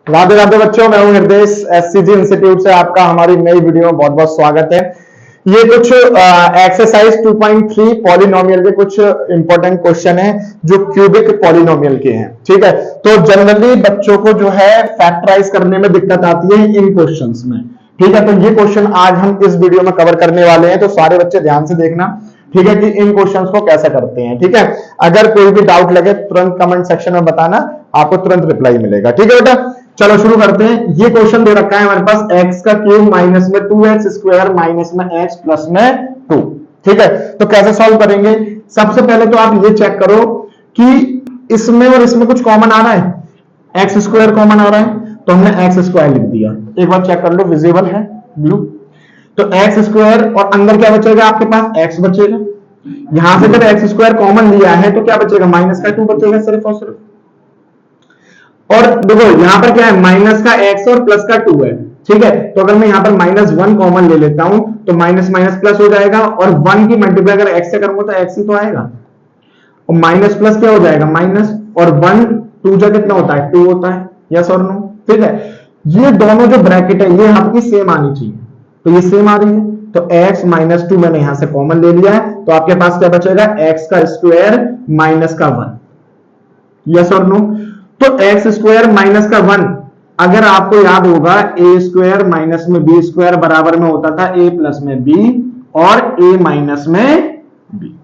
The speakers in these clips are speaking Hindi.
राधे राधे बच्चों, मैं हूं निर्देश एससीजी इंस्टीट्यूट से। आपका हमारी नई वीडियो में बहुत बहुत स्वागत है। ये कुछ एक्सरसाइज 2.3 पॉलिनोमियल के कुछ इंपॉर्टेंट क्वेश्चन है जो क्यूबिक पॉलिनोमियल के हैं। ठीक है, तो जनरली बच्चों को जो है फैक्टराइज करने में दिक्कत आती है इन क्वेश्चंस में। ठीक है, तो ये क्वेश्चन आज हम इस वीडियो में कवर करने वाले हैं, तो सारे बच्चे ध्यान से देखना। ठीक है, कि इन क्वेश्चंस को कैसे करते हैं। ठीक है, अगर कोई भी डाउट लगे तुरंत कमेंट सेक्शन में बताना, आपको तुरंत रिप्लाई मिलेगा। ठीक है बेटा, चलो शुरू करते हैं। ये क्वेश्चन दे रखा है हमारे पास एक्स का क्यूब माइनस में 2x स्क्वायर माइनस में x प्लस में 2। ठीक है, तो कैसे सॉल्व करेंगे? सबसे पहले तो आप ये चेक करो कि इसमें और इसमें कुछ कॉमन आ रहा है। एक्स स्क्वायर कॉमन आ रहा है तो हमने एक्स स्क्वायर लिख दिया। एक बार चेक कर लो, विजिबल है ब्लू। तो एक्स स्क्वायर और अंदर क्या बचेगा आपके पास? एक्स बचेगा। यहां से जब एक्स स्क्वायर कॉमन लिया है तो क्या बचेगा? माइनस का 2 बचेगा सिर्फ और सिर्फ। और देखो यहां पर क्या है? माइनस का x और प्लस का 2 है। ठीक है, तो अगर मैं यहां पर -1 कॉमन ले लेता हूं तो माइनस माइनस प्लस हो जाएगा, और 1 की मल्टीप्लाई अगर x से करूंगा तो x ही तो आएगा, और माइनस प्लस क्या हो जाएगा? माइनस, और 1 2 जा कितना होता है? 2 होता है। यस और नो? ठीक है, ये दोनों जो ब्रैकेट है ये आपकी सेम आनी चाहिए, तो ये सेम आ रही है। तो x माइनस 2 मैंने यहां से कॉमन ले लिया है, तो आपके पास क्या बचेगा? x का स्क्वायर माइनस का 1। यस और नो? तो एक्स स्क्वायर माइनस का 1, अगर आपको याद होगा ए स्क्वायर माइनस में बी स्क्वायर बराबर में होता था ए प्लस में बी और ए माइनस में बी।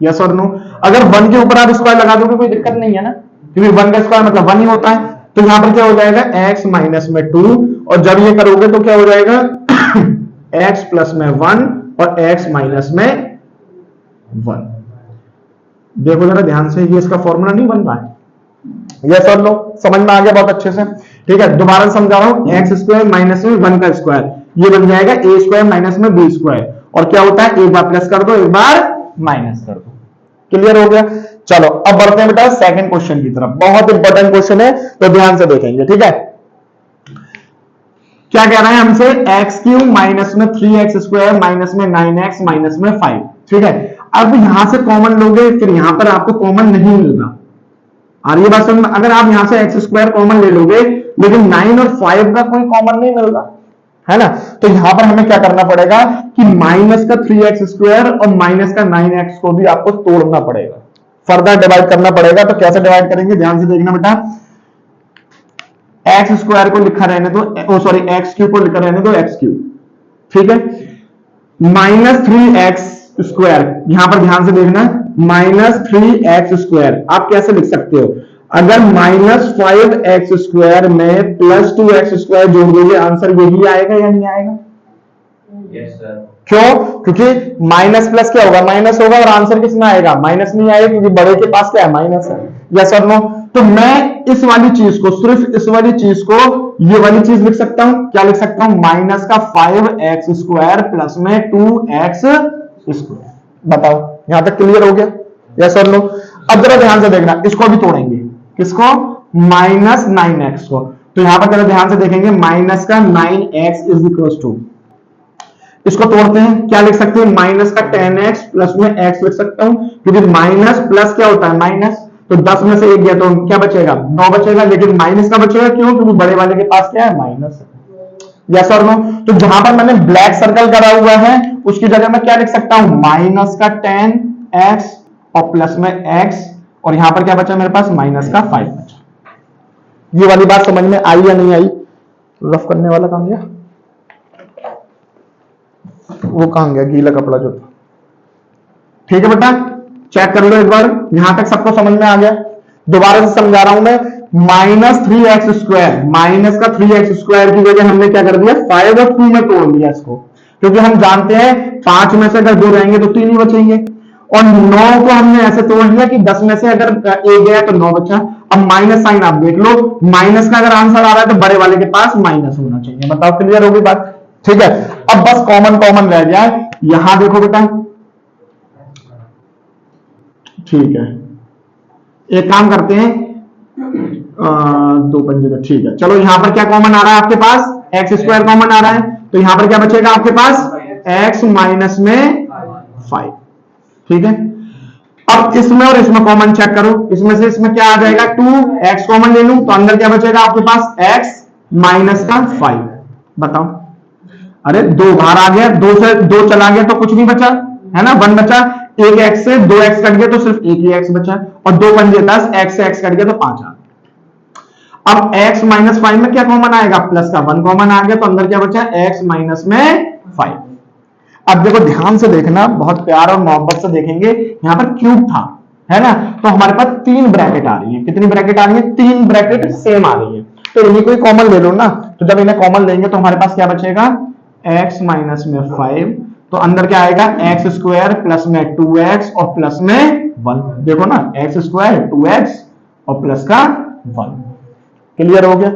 यस और नो? अगर 1 के ऊपर आप स्क्वायर लगा दोगे कोई दिक्कत नहीं है ना, क्योंकि 1 का स्क्वायर मतलब 1 ही होता है। तो यहां पर क्या हो जाएगा? x माइनस में 2, और जब ये करोगे तो क्या हो जाएगा? x प्लस में 1 और x माइनस में 1। देखो जरा ध्यान से, ये इसका फॉर्मूला नहीं बन रहा है। यस और नो? समझ में आ गया बहुत अच्छे से? ठीक है, दोबारा समझा रहा हूं। एक्स स्क्वायर माइनस में 1 का स्क्वायर, ये बन जाएगा ए स्क्वायर माइनस में बी स्क्वायर, और क्या होता है? एक बार प्लस कर दो एक बार माइनस कर दो। क्लियर हो गया? चलो अब बढ़ते हैं बेटा सेकंड क्वेश्चन की तरफ। बहुत इंपॉर्टेंट क्वेश्चन है, तो ध्यान से देखेंगे। ठीक है, क्या कह रहा है हमसे? एक्स क्यूब माइनस में 3x स्क्वायर माइनस में 9x माइनस में 5। ठीक है, अब यहां से कॉमन लोगे फिर यहां पर आपको कॉमन नहीं मिलना। और ये बात समझ में, अगर आप यहां से एक्स स्क्वायर कॉमन ले लोगे लेकिन 9 और 5 का कोई कॉमन नहीं मिल रहा है ना, तो यहां पर हमें क्या करना पड़ेगा कि माइनस का 3x स्क्वायर और माइनस का 9x को भी आपको तोड़ना पड़ेगा, फर्दर डिवाइड करना पड़ेगा। तो कैसे डिवाइड करेंगे? ध्यान से देखना बेटा। एक्स स्क्वायर को लिखा रहने दो, सॉरी एक्स क्यूब को लिखा रहने दो एक्स क्यूब। ठीक है, माइनस 3x स्क्वायर, यहां पर ध्यान से देखना, माइनस 3x स्क्वायर आप कैसे लिख सकते हो? अगर माइनस 5x स्क्वायर में प्लस 2x स्क्वायर जोड़ दोगे आंसर यही आएगा या नहीं आएगा? Yes sir. क्यों? क्योंकि माइनस प्लस क्या होगा? माइनस होगा, और आंसर किस में आएगा? माइनस नहीं आएगा, क्योंकि बड़े के पास क्या है? माइनस है। यस और नो? तो मैं इस वाली चीज को, सिर्फ इस वाली चीज को ये वाली चीज लिख सकता हूं। क्या लिख सकता हूं? माइनस का 5x स्क्वायर प्लस में 2x स्क्वायर। बताओ यहां तक क्लियर हो गया? यस और नो? अब जरा ध्यान से देखना, इसको भी तोड़ेंगे। किसको? माइनस 9x को। तो यहां पर जरा ध्यान से देखेंगे, माइनस का 9x इज इक्वल टू, इसको तोड़ते हैं। क्या लिख सकते हैं? माइनस का 10x प्लस में x लिख सकता हूं, क्योंकि माइनस प्लस क्या होता है? माइनस। तो 10 में से 1 गया तो क्या बचेगा? 9 बचेगा, लेकिन माइनस का बचेगा। क्यों? क्योंकि बड़े वाले के पास क्या है? माइनस है। यस और नो? तो जहां पर मैंने ब्लैक सर्कल करा हुआ है उसकी जगह मैं क्या लिख सकता हूं? माइनस का 10x और प्लस में x, और यहां पर क्या बचा मेरे पास? माइनस का 5 बचा। ये वाली बात समझ में आई या नहीं आई? रफ करने वाला काम गया, वो कहां गया गीला कपड़ा जो था? ठीक है बेटा, चेक कर लो एक बार, यहां तक सबको समझ में आ गया? दोबारा से समझा रहा हूं मैं। माइनस 3x स्क्वायर, माइनस का 3x स्क्वायर की वजह हमने क्या कर दिया? 5 और 2 में तोड़ दिया इसको, क्योंकि हम जानते हैं 5 में से अगर 2 रहेंगे तो 3 ही बचेंगे, और 9 को हमने ऐसे तोड़ दिया कि 10 में से अगर 1 गया तो 9 बचा। अब माइनस साइन आप देख लो, माइनस का अगर आंसर आ रहा है तो बड़े वाले के पास माइनस होना चाहिए। बताओ क्लियर होगी बात? ठीक है, अब बस कॉमन कॉमन रह गया है। यहां देखो बेटा, ठीक है, एक काम करते हैं, 2 पंजे का, ठीक है। चलो यहां पर क्या कॉमन आ रहा है आपके पास? एक्स स्क्वायर कॉमन आ रहा है, तो यहां पर क्या बचेगा आपके पास? x माइनस में 5। ठीक है, अब इसमें और इसमें कॉमन चेक करो, इसमें से इसमें क्या आ जाएगा 2x कॉमन ले लूं तो अंदर क्या बचेगा आपके पास x माइनस का 5। बताओ, अरे 2 बाहर आ गया, 2 से 2 चला गया तो कुछ नहीं बचा, है ना, 1 बचा। एक x से 2x कट गया तो सिर्फ एक ही x बचा, और 2 पंजे 10, x से x कट गया तो 5 आ गया। अब x माइनस 5 में क्या कॉमन आएगा, प्लस का 1 कॉमन आ गया तो अंदर क्या बचा, x माइनस में 5। अब देखो ध्यान से देखना, बहुत प्यार और मोहब्बत से देखेंगे, यहां पर क्यूब था, है ना, तो हमारे पास 3 ब्रैकेट आ रही है। कितनी ब्रैकेट आ रही है, 3 ब्रैकेट सेम आ रही है। तो इन्हीं कोई कॉमन ले लो ना, तो जब इन्हें कॉमन लेंगे तो हमारे पास क्या बचेगा, x माइनस में 5, तो अंदर क्या आएगा एक्स स्क्वायर प्लस में 2x और प्लस में 1। देखो ना, एक्स स्क्वायर 2x और प्लस का 1। क्लियर हो गया,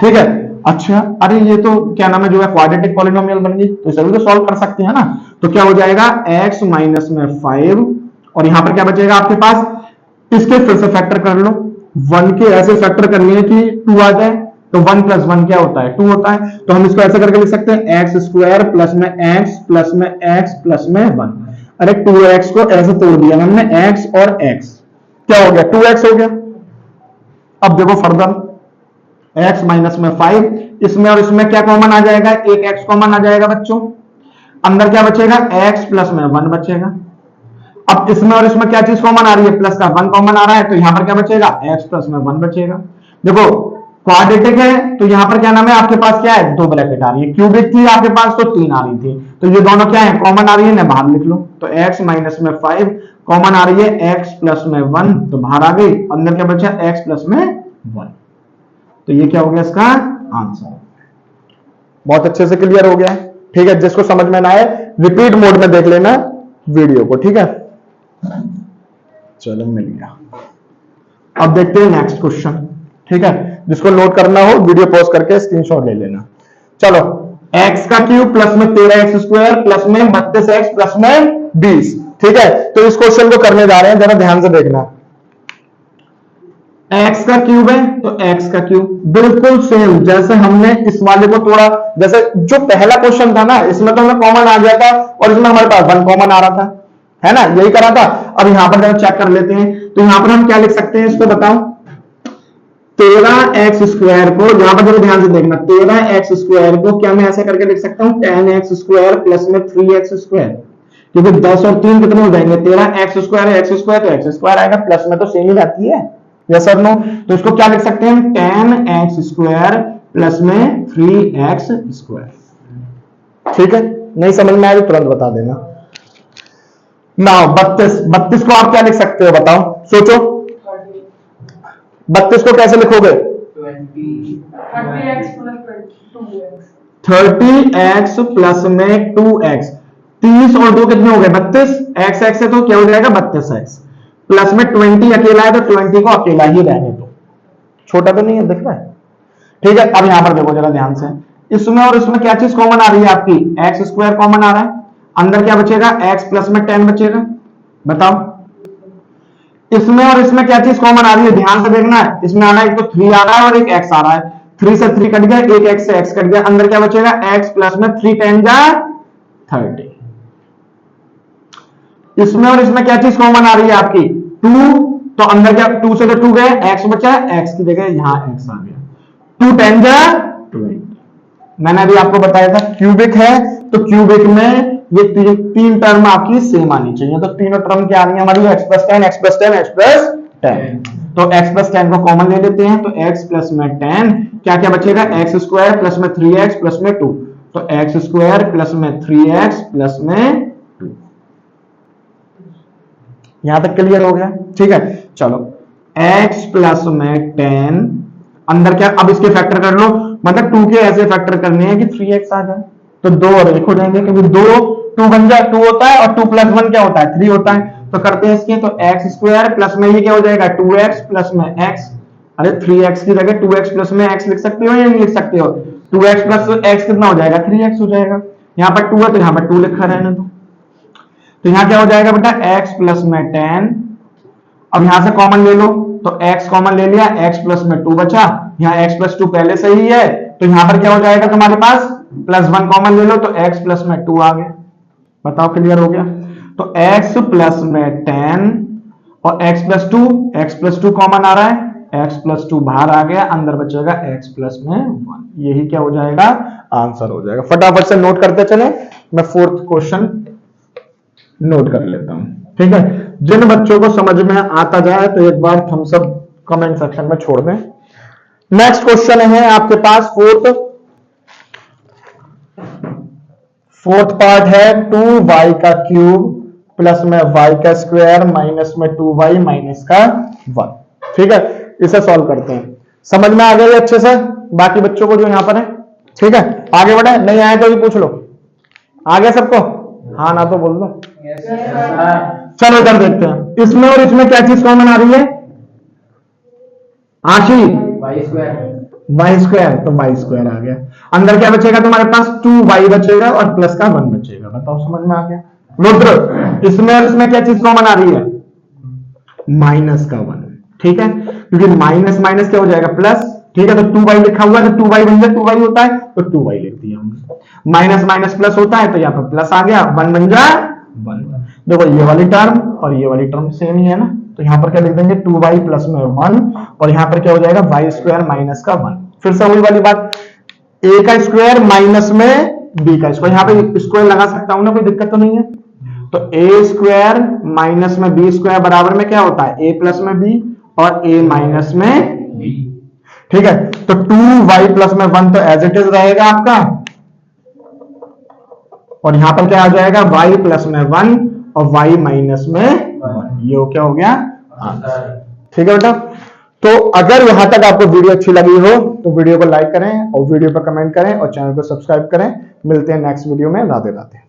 ठीक है। अच्छा, अरे ये तो क्या नाम है, जो है क्वाड्रेटिक पॉलिनोमियल बन गई, तो इसे भी तो सॉल्व कर सकते हैं ना। तो क्या हो जाएगा x माइनस में 5, और यहां पर क्या बचेगा आपके पास, इसके फिर से फैक्टर कर लो, 1 के ऐसे फैक्टर करनी है कि 2 आ जाए, तो 1 प्लस 1 क्या होता है, 2 होता है। तो हम इसको ऐसे करके लिख सकते हैं एक्स स्क्वायर प्लस में x प्लस में x प्लस में 1। अरे 2x को ऐसे तोड़ दिया हमने, x और x, क्या हो गया 2x हो गया। अब देखो फर्दर, x माइनस में 5, इसमें और इसमें क्या कॉमन आ जाएगा, एक x कॉमन आ जाएगा बच्चों, अंदर क्या बचेगा x प्लस में 1 बचेगा। अब इसमें और इसमें क्या चीज कॉमन आ रही है, प्लस का 1 कॉमन आ रहा है, तो यहां पर क्या बचेगा, x प्लस में 1 बचेगा। देखो क्वाड्रेटिक है तो यहां पर क्या नाम है आपके पास, क्या है 2 ब्रैकेट आ रही है, क्यूबिक थी आपके पास तो 3 आ रही थी, तो ये दोनों क्या है कॉमन आ रही है ना, बाहर लिख लो। तो x माइनस में 5 कॉमन आ रही है, x प्लस में 1 तो बाहर आ गई, अंदर क्या बचा x प्लस में 1। तो ये क्या हो गया इसका आंसर। बहुत अच्छे से क्लियर हो गया, ठीक है। जिसको समझ में ना आए रिपीट मोड में देख लेना वीडियो को, ठीक है। चलो मिल गया। अब देखते हैं नेक्स्ट क्वेश्चन, ठीक है। जिसको नोट करना हो वीडियो पॉज करके स्क्रीनशॉट ले लेना। चलो, x का क्यूब प्लस में 13x स्क्वायर प्लस में 32x प्लस में 20, ठीक है। तो इस क्वेश्चन को करने जा रहे हैं, जरा ध्यान से देखना। x का क्यूब है तो x का क्यूब बिल्कुल सेम जैसे हमने इस वाले को तोड़ा, जैसे जो पहला क्वेश्चन था ना, इसमें तो हमें कॉमन आ गया था और इसमें हमारे पास 1 कॉमन आ रहा था, है ना, यही करा था। अब यहां पर जरा चेक कर लेते हैं, तो यहां पर हम क्या लिख सकते हैं इसको बताओ, 13x स्क्वायर को, यहां पर जरा ध्यान से देखना, 13x स्क्वायर को क्या मैं ऐसे करके लिख सकता हूं 10x स्क्वायर प्लस में 3x स्क्वायर, क्योंकि 10 और 3 कितने हो जाएंगे, 13x स्क्वायर है, x स्क्वायर तो x स्क्वायर आएगा, प्लस में तो सेम ही जाती है, यस और नो। तो इसको क्या लिख सकते हैं 10x स्क्वायर प्लस में 3x स्क्वायर, ठीक है। नहीं समझ में आया तो तुरंत बता देना। नाउ 32 को आप क्या लिख सकते हो बताओ, सोचो, 32 को कैसे लिखोगे, 30x प्लस में 2x, 30 और 2 कितने हो गए 32, x x है तो क्या हो जाएगा 32x, प्लस में 20 अकेला है तो 20 को अकेला ही रहने दो, छोटा तो नहीं है, दिख रहा है, ठीक है। अब यहां पर देखो जरा ध्यान से, इसमें और इसमें क्या चीज कॉमन आ रही है आपकी, एक्स स्क्वायर कॉमन आ रहा है, अंदर क्या बचेगा x प्लस में 10 बचेगा, बताओ। इसमें और इसमें क्या चीज कॉमन आ रही है, ध्यान से देखना है, इसमें आना एक तो 3 आ रहा है और एक x आ रहा है, 3 से 3 कट गया, एक x से x कट गया, अंदर क्या बचेगा x प्लस में 3 10 जा 30। इसमें और इसमें क्या चीज कॉमन आ रही है आपकी 2, तो अंदर क्या 2 से तो 2 गए, x बचा, x की जगह यहां x आ गया, 2 10 जा 20। मैंने अभी आपको बताया था क्यूबिक है तो क्यूबिक में ये तीन टर्म आपकी सेम आनी चाहिए, तो तीनों टर्म क्या आ रही है हमारी, x plus 10 x plus 10 x plus 10, तो x प्लस 10 को कॉमन ले लेते हैं, तो x प्लस में 10 क्या क्या बचेगा, x स्क्वायर प्लस में 3x प्लस में 2, तो x स्क्वायर प्लस में 3x प्लस में 2। यहां तक क्लियर हो गया, ठीक है। चलो x प्लस में 10, अंदर क्या, अब इसके फैक्टर कर लो, मतलब 2 के ऐसे फैक्टर करने हैं कि 3x आ जाए, तो 2 और 1 हो जाएंगे, क्योंकि 2 बन जाए 2 होता है और 2 प्लस 1 क्या होता है 3 होता है, तो करते हैं इसके, तो x स्क्वायर प्लस में ये क्या हो जाएगा 2x प्लस में x, अरे 3x की जगह 2x प्लस में x लिख सकते हो या नहीं लिख सकते हो, 2x प्लस x कितना हो जाएगा 3x हो जाएगा, यहाँ पर 2 है तो यहाँ पर 2 लिखा रहने दो, तो यहाँ क्या हो जाएगा बेटा x प्लस में 10, अब यहां से कॉमन ले लो, तो x कॉमन ले लिया, x प्लस में 2 बचा, यहाँ x प्लस 2 पहले से ही है, तो यहां पर क्या हो जाएगा तुम्हारे पास प्लस 1 कॉमन ले लो, तो x प्लस में 2 आ गया, बताओ क्लियर हो गया। तो x प्लस में 10 और x प्लस टू कॉमन आ रहा है, x+2 बाहर आ गया, अंदर बचेगा x+1। यही क्या हो जाएगा, आंसर हो जाएगा। फटाफट से नोट करते चले, मैं फोर्थ क्वेश्चन नोट कर लेता हूं, ठीक है। जिन बच्चों को समझ में आता जाए तो एक बार थम्स अप कमेंट सेक्शन में छोड़ दें। नेक्स्ट क्वेश्चन है आपके पास फोर्थ पार्ट है 2y का क्यूब प्लस में y का स्क्वायर माइनस में 2y माइनस का 1, ठीक है। इसे सॉल्व करते हैं। समझ में आ गया ये अच्छे से बाकी बच्चों को जो यहां पर है, ठीक है। आगे बढ़े, नहीं आए तो भी पूछ लो। आ गया सबको, हाँ ना तो बोल दो। चलो इधर देखते हैं, इसमें और इसमें क्या चीज कॉमन आ रही है, आशी वाई स्क्वायर, तो वाई स्क्वायर आ गया। अंदर क्या बचेगा तुम्हारे पास, 2y बचेगा और प्लस का 1 बचेगा। बताओ समझ में आ गया। रुद्र, इसमें और इसमें क्या चीज कॉमन आ रही है, माइनस का 1, ठीक है। क्योंकि माइनस माइनस क्या हो जाएगा, प्लस, ठीक है। तो 2y लिखा हुआ है तो 2y बन जाए, 2y होता है तो 2y लिख दिया हमने। माइनस माइनस प्लस होता है तो यहाँ पर प्लस आ गया, 1 बन जाए 1। देखो ये वाली टर्म और ये वाली टर्म सेम ही है ना, तो यहाँ पर क्या लिख देंगे, 2y प्लस में 1 और यहाँ पर क्या हो जाएगा, y स्क्वायर माइनस का 1। फिर से वही वाली बात, a का स्क्वायर माइनस में b का स्क्वायर, यहाँ पे स्क्वायर लगा सकता हूं ना, कोई दिक्कत तो नहीं है। तो a स्क्वायर माइनस में b स्क्वायर बराबर में क्या होता है, a प्लस में b और a माइनस में b, ठीक है। तो 2y प्लस में 1 तो एज इट इज रहेगा आपका, और यहां पर क्या आ जाएगा, y प्लस में 1 और y माइनस में 1। ये क्या हो गया आंसर, ठीक है बेटा। तो अगर यहां तक आपको वीडियो अच्छी लगी हो तो वीडियो को लाइक करें और वीडियो पर कमेंट करें और चैनल को सब्सक्राइब करें। मिलते हैं नेक्स्ट वीडियो में। राधे राधे।